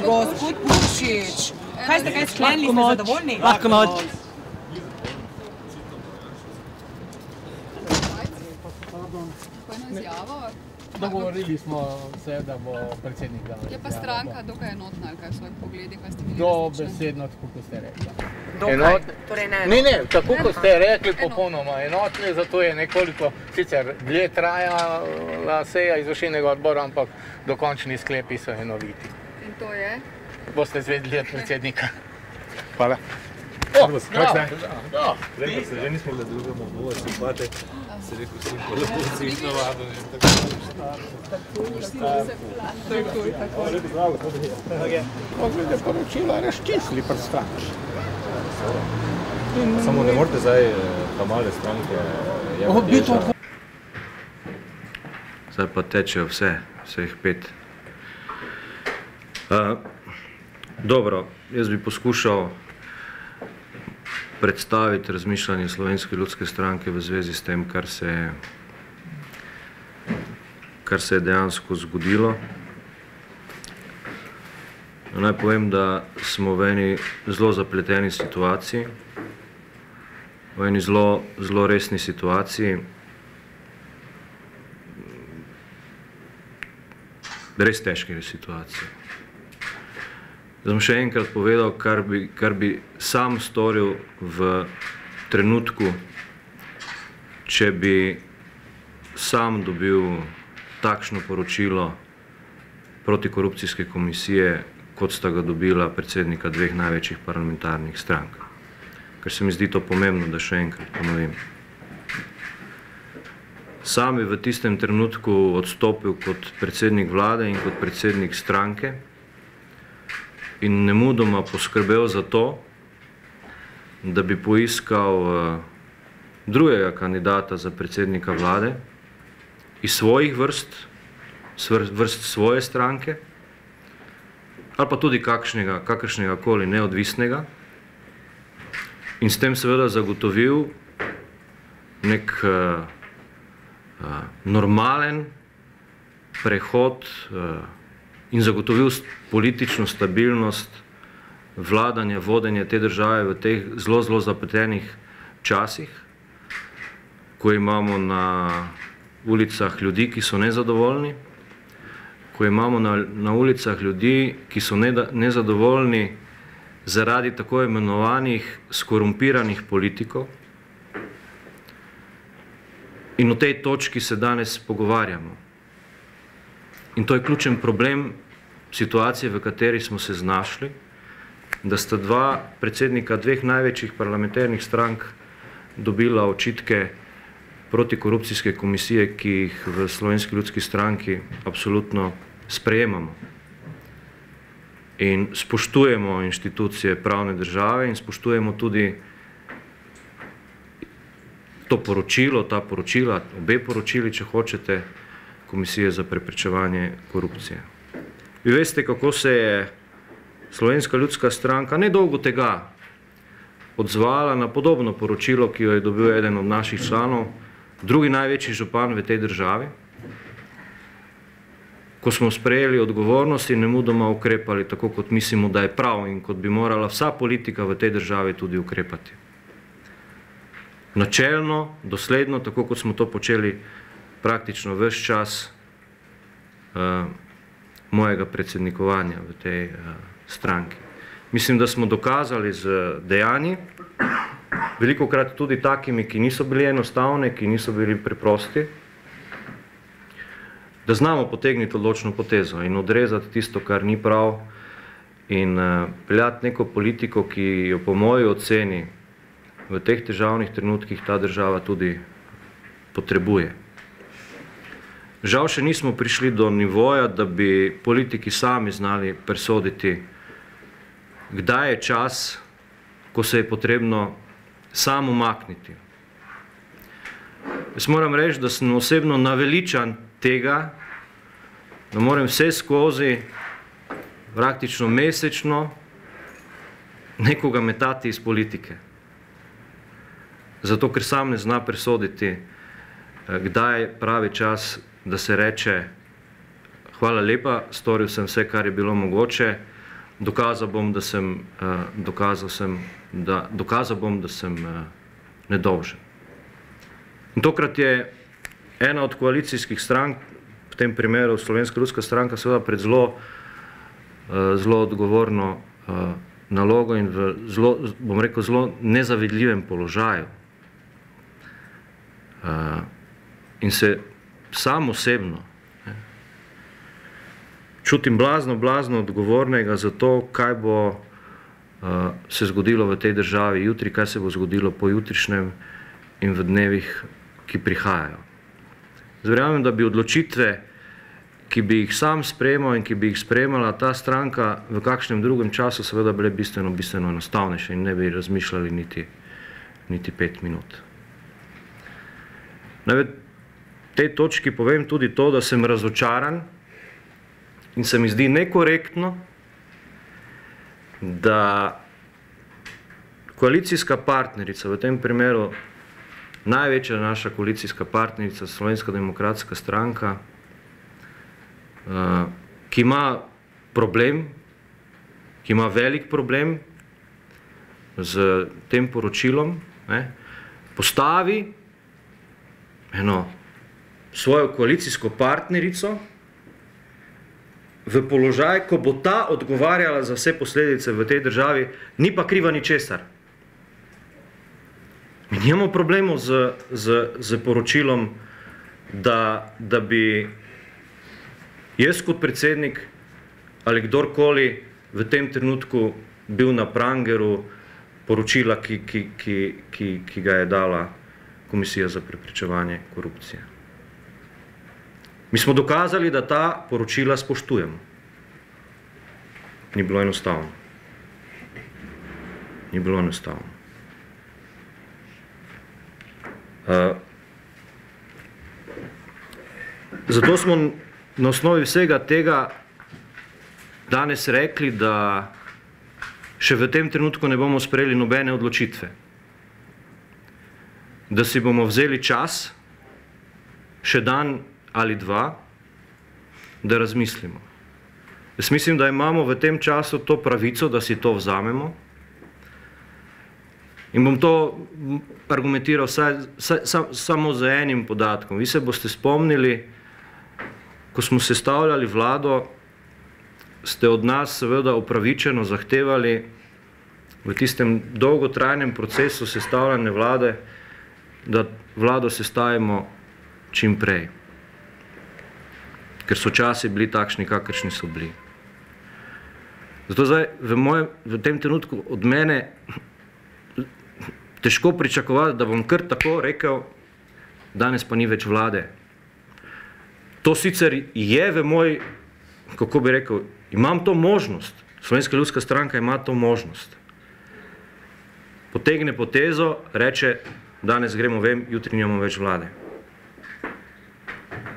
Gospod Pukšič, kaj ste kaj sklenili, ste zadovoljni? Lahko noč. Dogovorili smo se, da bo predsednik dal. Je pa stranka dokaj enotna, ali kaj v svojih pogledih, kaj ste videli? Dobesedno, tako kot ste rekli. Dokaj, torej ne. Ne, tako kot ste rekli, popolnoma enotni, zato je nekoliko, sicer dlje trajala seja izvršilnega odbora, ampak dokončni sklepi so enoviti. In to je? Boste izvedeli od predsednika. Hvala. Kako se? Zdaj se že nismo glede drugemu odgovor, simpate. Se rekel, sem po lepo vseh navadil in tako. Glede poročila razčistili pred stranki. Samo ne morate zdaj ta male stranke ježa. Zdaj pa tečejo vseh 5. Dobro, jaz bi poskušal predstaviti razmišljanje Slovenske ljudske stranke v zvezi s tem, kar se je dejansko zgodilo. Naj povem, da smo v eni zelo zapleteni situaciji, v eni zelo resni situaciji. Res težke situacije. Zdaj bom še enkrat povedal, kar bi sam storil v trenutku, če bi sam dobil takšno poročilo protikorupcijske komisije, kot sta ga dobila predsednika dveh največjih parlamentarnih strank. Ker se mi zdi to pomembno, da še enkrat ponovim. Sam bi v tistem trenutku odstopil kot predsednik vlade in kot predsednik stranke in nemudoma poskrbel za to, da bi poiskal drugega kandidata za predsednika vlade iz svojih vrst svoje stranke, ali pa tudi kakršnega koli neodvisnega, in s tem seveda zagotovil nek normalen prehod in zagotovil politično stabilnost vladanja, vodenja te države v teh zelo zapletenih časih, ko imamo na ulicah ljudi, ki so nezadovoljni, ko imamo na ulicah ljudi, ki so nezadovoljni zaradi tako imenovanih skorumpiranih politikov. In o tej točki se danes pogovarjamo. In to je ključen problem situacije, v kateri smo se znašli, da sta dva predsednika dveh največjih parlamentarnih strank dobila očitke protikorupcijske komisije, ki jih v Slovenski ljudski stranki absolutno sprejemamo. In spoštujemo inštitucije pravne države in spoštujemo tudi to poročilo, ta poročila, obe poročili, če hočete, Komisije za preprečevanje korupcije. Vi veste, kako se je Slovenska ljudska stranka nedolgo tega odzvala na podobno poročilo, ki jo je dobil eden od naših članov, drugi največji župan v tej državi, ko smo sprejeli odgovornost in nemudoma ukrepali tako, kot mislimo, da je prav in kot bi morala vsa politika v tej državi tudi ukrepati. Načelno, dosledno, tako kot smo to počeli praktično ves čas mojega predsednikovanja v tej stranki. Mislim, da smo dokazali z dejanji, velikokrat tudi takimi, ki niso bili enostavne, ki niso bili preprosti, da znamo potegniti odločno potezo in odrezati tisto, kar ni prav, in peljati neko politiko, ki jo po moji oceni v teh težavnih trenutkih ta država tudi potrebuje. Žal še nismo prišli do nivoja, da bi politiki sami znali presoditi, kdaj je čas, ko se je potrebno sam umakniti. Jaz moram reči, da sem osebno naveličan tega, da moram vse skozi, praktično mesečno, nekoga metati iz politike. Zato, ker sam ne zna presoditi, kdaj je pravi čas, da se reče hvala lepa, storil sem vse, kar je bilo mogoče, dokazal bom, da sem nedolžen. In tokrat je ena od koalicijskih strank, v tem primeru Slovenska ljudska stranka, seveda pred zelo odgovorno nalogo in v bom rekel, zelo nezavidljivem položaju. In se sam osebno čutim blazno odgovornega za to, kaj bo se zgodilo v tej državi jutri, kaj se bo zgodilo pojutrišnjem in v dnevih, ki prihajajo. Verjamem, da bi odločitve, ki bi jih sam sprejemal in ki bi jih sprejemala ta stranka v kakšnem drugem času, seveda bile bistveno enostavnejše in ne bi razmišljali niti 5 minut. Naj v tej točki povem tudi to, da sem razočaran in se mi zdi nekorektno, da koalicijska partnerica, v tem primeru največja naša koalicijska partnerica, Slovenska demokratska stranka, ki ima problem, ki ima velik problem z tem poročilom, postavi eno svojo koalicijsko partnerico v položaj, ko bo ta odgovarjala za vse posledice v tej državi, ni pa kriva ničesar. Mi nimamo problemov z poročilom, da bi jaz kot predsednik ali kdorkoli v tem trenutku bil na prangeru poročila, ki ga je dala Komisija za preprečevanje korupcije. Mi smo dokazali, da ta poročila spoštujemo. Ni bilo enostavno. Ni bilo enostavno. Zato smo na osnovi vsega tega danes rekli, da še v tem trenutku ne bomo sprejeli nobene odločitve. Da si bomo vzeli čas, še dan ali dva, da razmislimo. Jaz mislim, da imamo v tem času to pravico, da si to vzamemo. In bom to argumentiral samo z enim podatkom. Vi se boste spomnili, ko smo sestavljali vlado, ste od nas seveda upravičeno zahtevali v tistem dolgotrajnem procesu sestavljanja vlade, da vlado sestavimo čim prej. Ker so časi bili takšni, kakršni so bili. Zato zdaj v tem trenutku od mene težko pričakovati, da bom kar tako rekel, danes pa ni več vlade. To sicer je v moj, kako bi rekel, imam to možnost. Slovenska ljudska stranka ima to možnost. Potegne potezo, reče, danes gremo ven, jutri nimamo več vlade.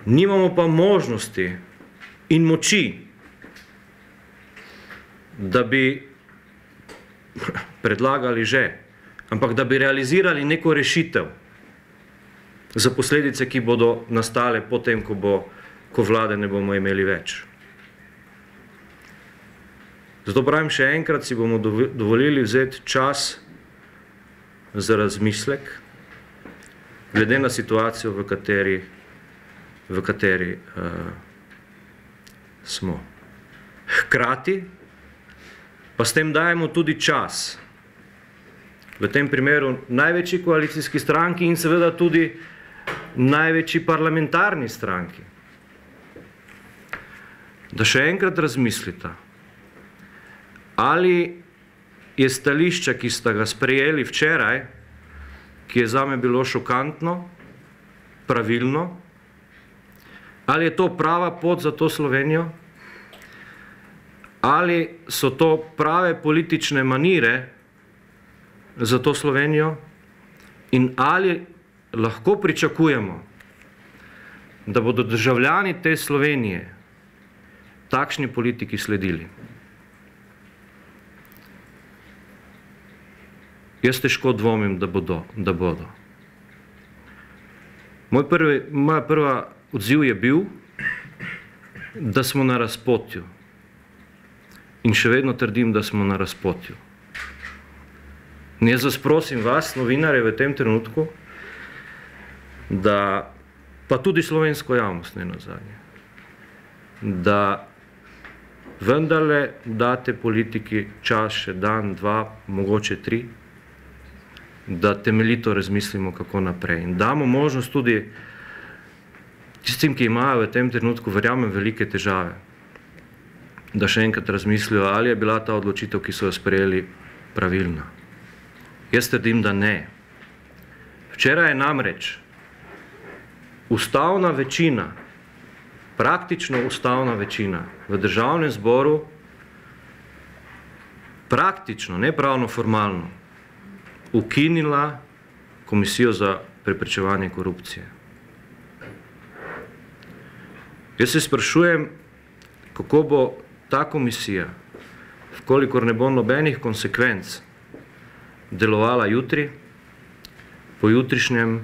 Nimamo pa možnosti in moči, da bi predlagali že, ampak da bi realizirali neko rešitev za posledice, ki bodo nastale potem, ko vlade ne bomo imeli več. Zato pravim še enkrat, si bomo dovolili vzeti čas za razmislek, glede na situacijo, v kateri smo. Hkrati pa s tem dajemo tudi čas, v tem primeru največji koalicijski stranki in seveda tudi največji parlamentarni stranki, da še enkrat razmislita, ali je stališče, ki sta ga sprejeli včeraj, ki je zame bilo šokantno, pravilno, ali je to prava pot za to Slovenijo, ali so to prave politične manire za to Slovenijo in ali lahko pričakujemo, da bodo državljani te Slovenije takšni politiki sledili. Jaz težko dvomim, da bodo. Moj prva odziv je bil, da smo na razpotju. In še vedno trdim, da smo na razpotju. In jaz vas prosim vas, novinarje, v tem trenutku, da, pa tudi slovensko javnost, ne nazadnje, da vendarle date politiki čas še dan, dva, mogoče 3, da temeljito razmislimo, kako naprej. In damo možnost tudi tistim, ki imajo v tem trenutku, verjamem, velike težave, da še enkrat razmislijo, ali je bila ta odločitev, ki so jo sprejeli, pravilna. Jaz trdim, da ne. Včeraj je namreč ustavna večina, praktično ustavna večina v Državnem zboru, praktično, ne pravno formalno, ukinila Komisijo za preprečevanje korupcije. Jaz se sprašujem, kako bo ta komisija, vkolikor ne bo nobenih konsekvenc, delovala jutri, pojutrišnjem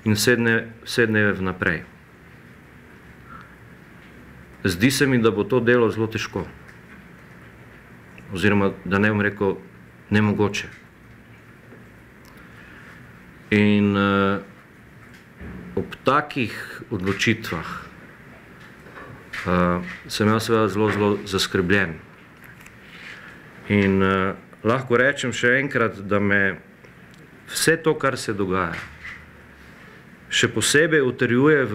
in vse dneve vnaprej. Zdi se mi, da bo to delo zelo težko. Oziroma, da ne bom rekel, nemogoče. In ob takih odločitvah sem jaz seveda zelo zaskrbljen. In lahko rečem še enkrat, da me vse to, kar se dogaja, še posebej utrjuje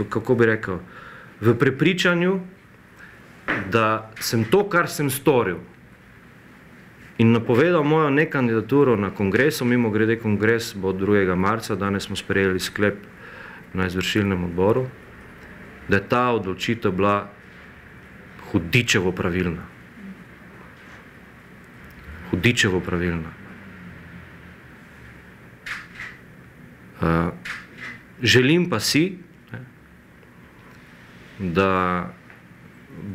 kako bi rekel, v prepričanju, da sem to, kar sem storil in napovedal mojo nekandidaturo na kongresu, mimo grede kongres bo 2. marca, danes smo sprejeli sklep na izvršilnem odboru, da je ta odločitev bila hudičevo pravilna. Hudičevo pravilna. Želim pa si, da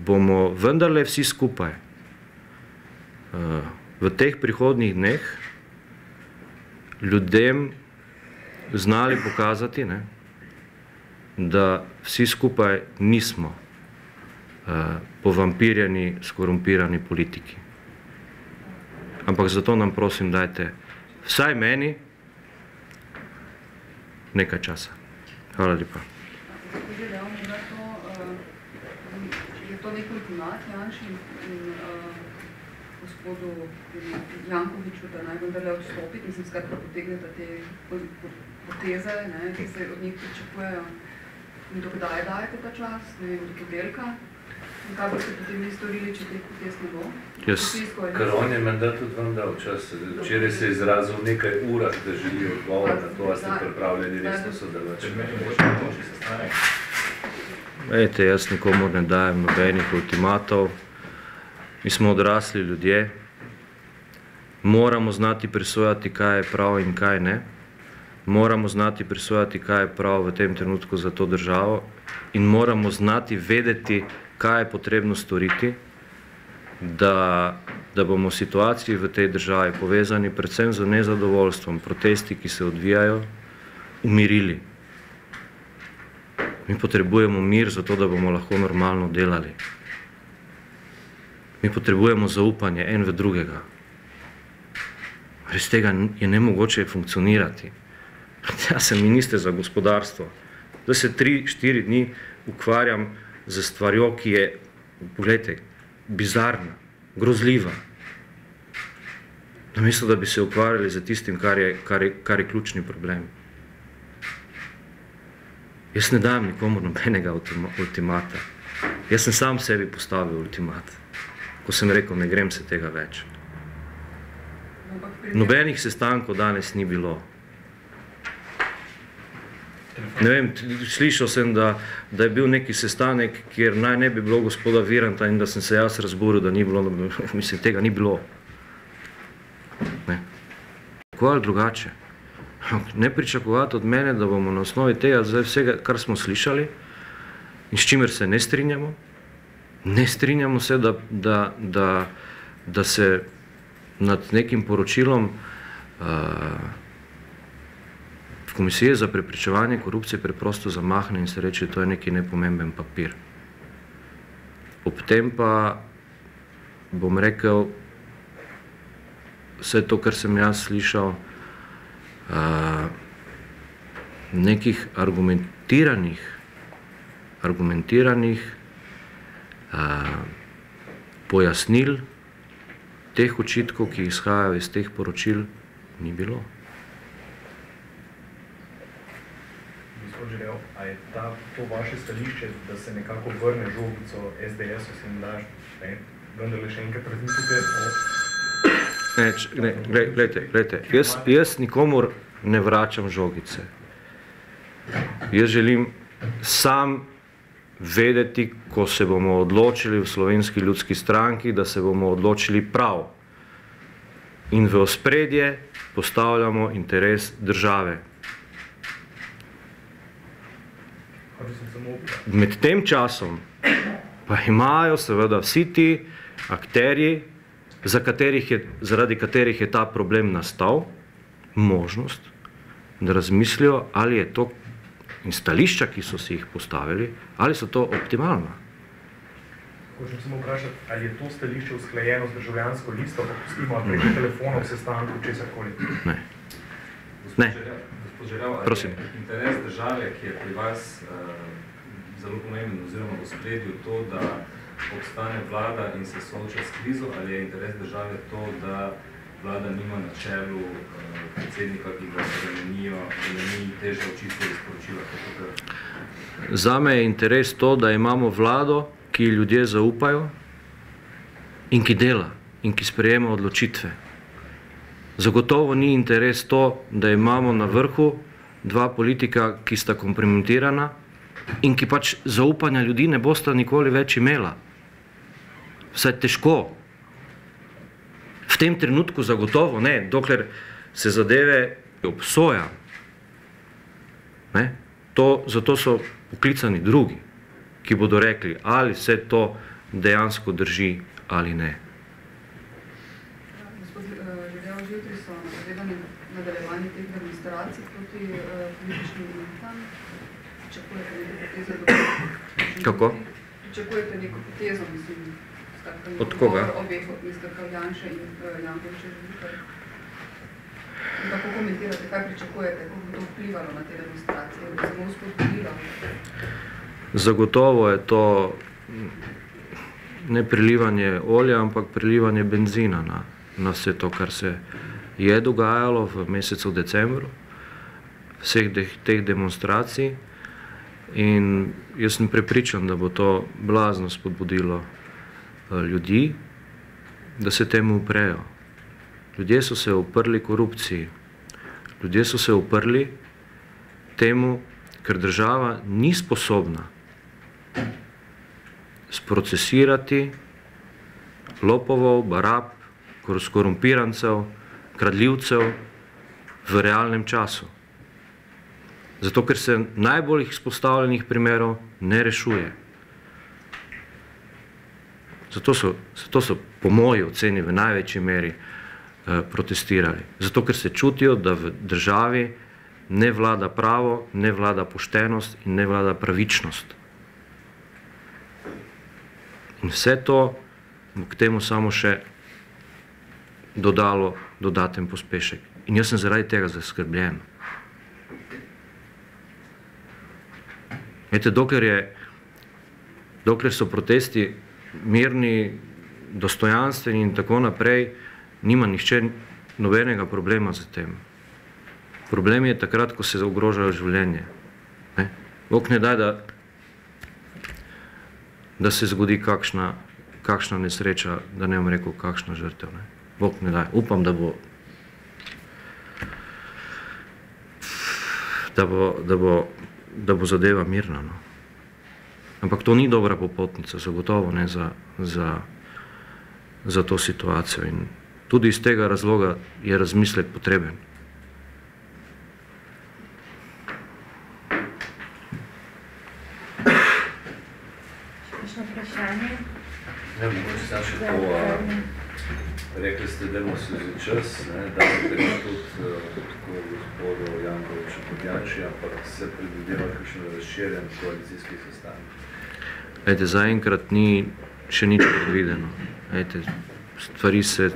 bomo vendarle vsi skupaj v teh prihodnjih dneh ljudem znali pokazati, da vsi skupaj nismo povampirjeni, skorumpirani politiki. Ampak zato nam prosim dajte, vsaj meni, nekaj časa. Hvala lepa. Je to nek ultimat Janši in gospodu Jankoviču, da naj vendarle odstopiti, mislim, skratka potegnete te poteze, ki se od njih pričakujejo. In do kdaj dajete ta čas? Ne vem, do podelka? In kaj boste potem vi storili, če teh potez ne bo? Ker on je menda tudi vam dal čas. Včeraj se je izrazil v nekaj urah, da želi odgovor na to, a ste pripravljeni resno sodelovati. Vejte, jaz nikomu ne dajem nobenih ultimatov. Mi smo odrasli ljudje. Moramo znati presojati, kaj je prav in kaj ne. Moramo znati presojati, kaj je prav v tem trenutku za to državo in moramo znati vedeti, kaj je potrebno storiti, da bomo v situaciji v tej državi povezani predvsem z nezadovoljstvom, protesti, ki se odvijajo, umirili. Mi potrebujemo mir zato, da bomo lahko normalno delali. Mi potrebujemo zaupanje en v drugega. Brez tega je nemogoče funkcionirati. Jaz sem minister za gospodarstvo. Zdaj se 3-4 dni ukvarjam z stvarjo, ki je, pogledajte, bizarna, grozljiva. Namesto, da bi se ukvarjali z tistim, kar je ključni problem. Jaz ne dajem nikomu nobenega ultimata. Jaz sem sam sebi postavil ultimat. Ko sem rekel, ne grem se tega več. Nobenih sestankov danes ni bilo. Ne vem, slišal sem, da je bil neki sestanek, kjer naj ne bi bilo gospoda Viranta in da sem se jaz razburil, da ni bilo, mislim, tega ni bilo. Tako ali drugače. Ne pričakovati od mene, da bomo na osnovi tega vsega, kar smo slišali in s čimer se ne strinjamo. Ne strinjamo se, da se nad nekim poročilom Komisije za preprečevanje korupcije preprosto zamahne in se reče, to je neki nepomemben papir. Ob tem pa bom rekel, vse to, kar sem jaz slišal, nekih argumentiranih pojasnil teh očitkov, ki izhajajo iz teh poročil, ni bilo. Želel, a je to vaše stališče, da se nekako vrne žogico SDS-u, se jim daš, vendar le še enkrat razmislite o... Glejte, jaz nikomur ne vračam žogice. Jaz želim sam vedeti, ko se bomo odločili v Slovenski ljudski stranki, da se bomo odločili prav. In v ospredje postavljamo interes države. Med tem časom pa imajo seveda vsi ti akterji, zaradi katerih je ta problem nastal, možnost, da razmislijo, ali je to in stališča, ki so si jih postavili, ali so to optimalna. Hočem samo vprašati, ali je to stališče usklajeno z državljansko listo, pa pustimo preko telefonov, sestanku, česarkoli? Ne. Prosim. Interes države, ki je pri vas zelo pomemben oziroma v spredju to, da obstane vlada in se sooča s krizo, ali je interes države to, da vlada nima na čelu predsednika, ki ga spremenijo, da ni težje očistiti sporočila? Zame je interes to, da imamo vlado, ki ljudje zaupajo in ki dela in ki sprejema odločitve. Zagotovo ni interes to, da imamo na vrhu dva politika, ki sta kompromitirana in ki pač zaupanja ljudi ne bosta nikoli več imela. Vsaj težko. V tem trenutku zagotovo ne, dokler se zadeve obsoja. Zato so poklicani drugi, ki bodo rekli, ali vse to dejansko drži ali ne. Jutri so napovedani nadaljevanje teh demonstracij proti političnim elitam. Pričakujete neko potezo do... Kako? Pričakujete neko potezo, mislim, od koga? Obeh, Mr. Janša in Jankovića Živika. Kako komentirate, kaj pričakujete, kako bo to vplivalo na te demonstracije, bo samo spodbudilo? Zagotovo je to ne prilivanje olja, ampak prilivanje benzina na vse to, kar se je dogajalo v mesecu decembru, vseh teh demonstracij, in jaz sem prepričan, da bo to blazno spodbudilo ljudi, da se temu uprejo. Ljudje so se uprli korupciji, ljudje so se uprli temu, ker država ni sposobna sprocesirati lopovov, barab, korumpirancev, kradljivcev v realnem času. Zato, ker se najbolj izpostavljenih primerov ne rešuje. Zato so po moji oceni v največji meri protestirali. Zato, ker se čutijo, da v državi ne vlada pravo, ne vlada poštenost in ne vlada pravičnost. In vse to bo k temu samo še dodalo dodaten pospešek. In jaz sem zaradi tega zaskrbljen. Veste, dokler so protesti mirni, dostojanstveni in tako naprej, nima nihče nobenega problema z tem. Problem je takrat, ko se ogrožajo življenje. Bog ne daj, da se zgodi kakšna nesreča, da ne bom rekel, kakšna žrtev. Bog ne daj. Upam, da bo zadeva mirna. Ampak to ni dobra popotnica, zagotovo ne za to situacijo. In tudi iz tega razloga je razmislek potreben. Še vprašanje? Ne, mogoče še to Rekli ste, dajmo se za čas, dajmo tega tudi tako gospodu Jankoviču kot Janši, ampak se predvideva kakšen razširjen koalicijski sestanek. Zaenkrat ni še nič predvideno. Stvari se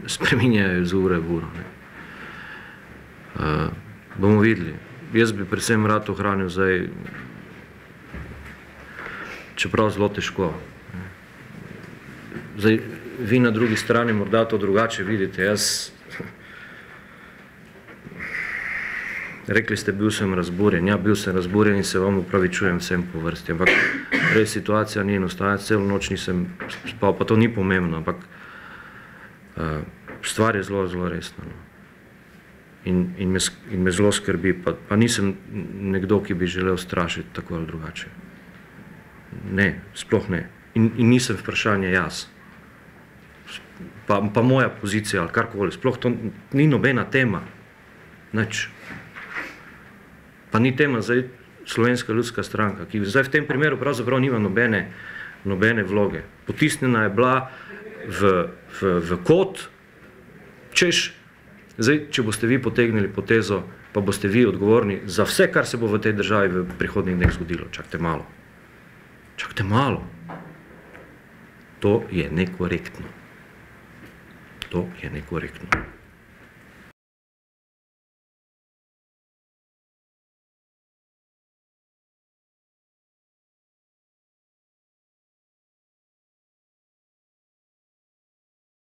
spreminjajo z ure v uro. Bomo videli. Jaz bi predvsem rad ohranil zdaj, čeprav zelo težko. Zdaj, vi na drugi strani morda to drugače vidite. Rekli ste, bil sem razburjen. Ja, bil sem razburjen in se vam upravičujem vsem po vrsti. Ampak res situacija ni enostavna, celo noč nisem spal, pa to ni pomembno, ampak stvar je zelo, zelo resna. In me zelo skrbi, pa nisem nekdo, ki bi želel strašiti tako ali drugače. Ne, sploh ne. In nisem vprašanje jaz. Pa moja pozicija ali karkoli, sploh to ni nobena tema. Nič. Pa ni tema zdaj Slovenska ljudska stranka, ki zdaj v tem primeru pravzaprav nima nobene vloge. Potisnjena je bila v kot, češ, zdaj, če boste vi potegnili potezo, pa boste vi odgovorni za vse, kar se bo v tej državi v prihodnjih dneh zgodilo. Čakajte malo. Čakajte malo. To je nekorektno. To je nekorektno.